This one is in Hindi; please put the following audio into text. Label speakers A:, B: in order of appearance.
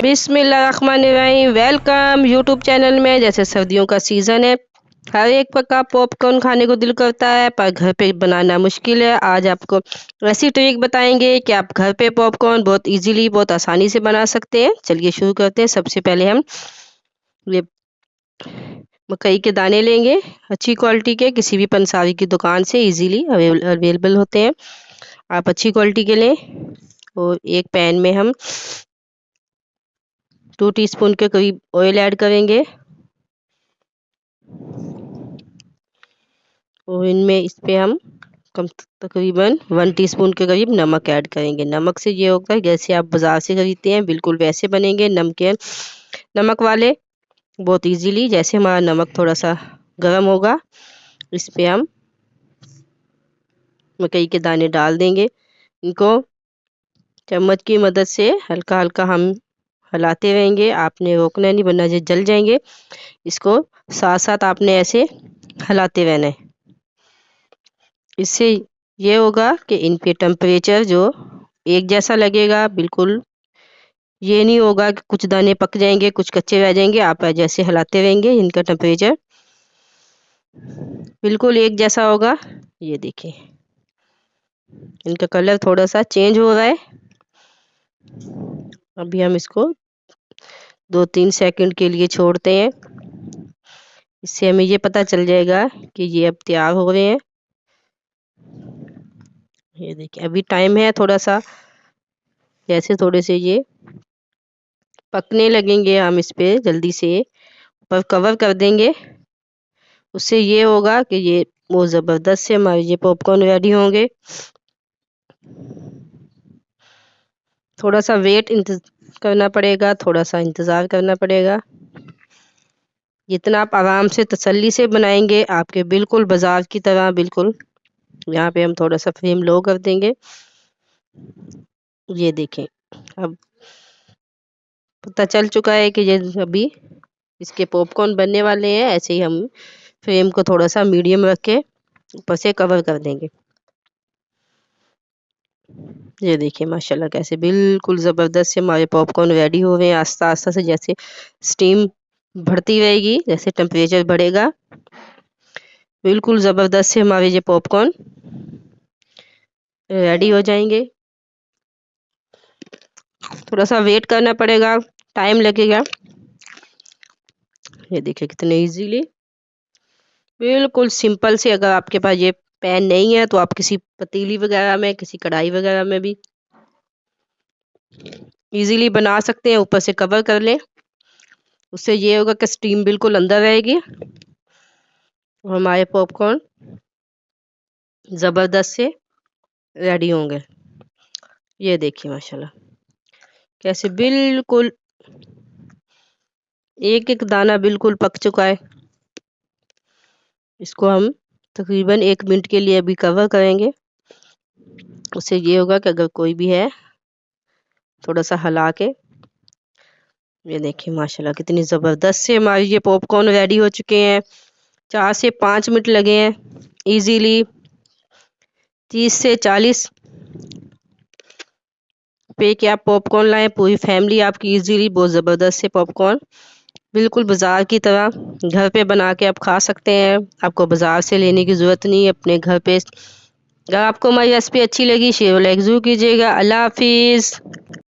A: बिस्मिल्लाहिर्रहमानिर्रहीम। वेलकम यूट्यूब चैनल में। जैसे सर्दियों का सीज़न है, हर एक का पॉपकॉर्न खाने को दिल करता है, पर घर पे बनाना मुश्किल है। आज आपको ऐसी ट्रिक बताएंगे कि आप घर पे पॉपकॉर्न बहुत इजीली, बहुत आसानी से बना सकते हैं। चलिए शुरू करते हैं। सबसे पहले हम ये मकई के दाने लेंगे, अच्छी क्वालिटी के, किसी भी पंसारी की दुकान से इजीली अवेलेबल होते हैं। आप अच्छी क्वालिटी के लें। और एक पैन में हम 2 टीस्पून के करीब ऑयल ऐड करेंगे और इनमें इस पे हम तकरीबन 1 टीस्पून के करीब नमक ऐड करेंगे। नमक से ये होगा जैसे आप बाज़ार से खरीदते हैं बिल्कुल वैसे बनेंगे नमक वाले, बहुत इजीली। जैसे हमारा नमक थोड़ा सा गर्म होगा, इस पे हम मकई के दाने डाल देंगे। इनको चम्मच की मदद से हल्का हल्का हम हिलाते रहेंगे। आपने रोकना नहीं, वरना ये जल जाएंगे। इसको साथ साथ आपने ऐसे हिलाते रहना है। इससे ये होगा कि इनके टेम्परेचर जो एक जैसा लगेगा। बिल्कुल ये नहीं होगा कि कुछ दाने पक जाएंगे, कुछ कच्चे रह जाएंगे। आप जैसे हिलाते रहेंगे, इनका टेम्परेचर बिल्कुल एक जैसा होगा। ये देखिए, इनका कलर थोड़ा सा चेंज हो रहा है। अभी हम इसको 2-3 सेकंड के लिए छोड़ते हैं। इससे हमें ये पता चल जाएगा कि ये अब तैयार हो रहे हैं। ये देखिए, अभी टाइम है थोड़ा सा। जैसे थोड़े से ये पकने लगेंगे, हम इस पे जल्दी से ऊपर कवर कर देंगे। उससे ये होगा कि ये बहुत ज़बरदस्त से हमारे ये पॉपकॉर्न रेडी होंगे। थोड़ा सा करना पड़ेगा, थोड़ा सा इंतज़ार करना पड़ेगा। जितना आप आराम से तसल्ली से बनाएंगे, आपके बिल्कुल बाजार की तरह बिल्कुल। यहाँ पे हम थोड़ा सा फ्लेम लो कर देंगे। ये देखें, अब पता चल चुका है कि ये अभी इसके पॉपकॉर्न बनने वाले हैं। ऐसे ही हम फ्लेम को थोड़ा सा मीडियम रख के ऊपर से कवर कर देंगे। ये देखिए माशाल्लाह कैसे बिल्कुल ज़बरदस्त से हमारे पॉपकॉर्न रेडी हो गए हैं। आस्ता आस्ता से जैसे स्टीम बढ़ती रहेगी, जैसे टेम्परेचर बढ़ेगा, बिल्कुल ज़बरदस्त से हमारे ये पॉपकॉर्न रेडी हो जाएंगे। थोड़ा सा वेट करना पड़ेगा, टाइम लगेगा। ये देखिए कितने इजीली, बिल्कुल सिंपल से। अगर आपके पास ये पैन नहीं है तो आप किसी पतीली वगैरह में, किसी कढ़ाई वगैरह में भी इजीली बना सकते हैं। ऊपर से कवर कर लें, उससे ये होगा कि स्टीम बिल्कुल अंदर रहेगी और हमारे पॉपकॉर्न ज़बरदस्त से रेडी होंगे। ये देखिए माशाल्लाह कैसे बिल्कुल एक एक दाना बिल्कुल पक चुका है। इसको हम तकरीबन 1 मिनट के लिए अभी कवर करेंगे। उससे ये होगा कि अगर कोई भी है, थोड़ा सा हिला के। ये देखिए माशाल्लाह कितनी ज़बरदस्त से हमारे ये पॉपकॉर्न रेडी हो चुके हैं। 4 से 5 मिनट लगे हैं इजीली। 30 से 40 पे के आप पॉपकॉर्न लाएं, पूरी फैमिली आपकी इजीली बहुत ज़बरदस्त से पॉपकॉर्न बिल्कुल बाजार की तरह घर पे बना के आप खा सकते हैं। आपको बाजार से लेने की ज़रूरत नहीं है, अपने घर पे। अगर आपको हमारी रेसिपी अच्छी लगी, शेयर और लाइक ज़रूर कीजिएगा। अल्लाह हाफिज़।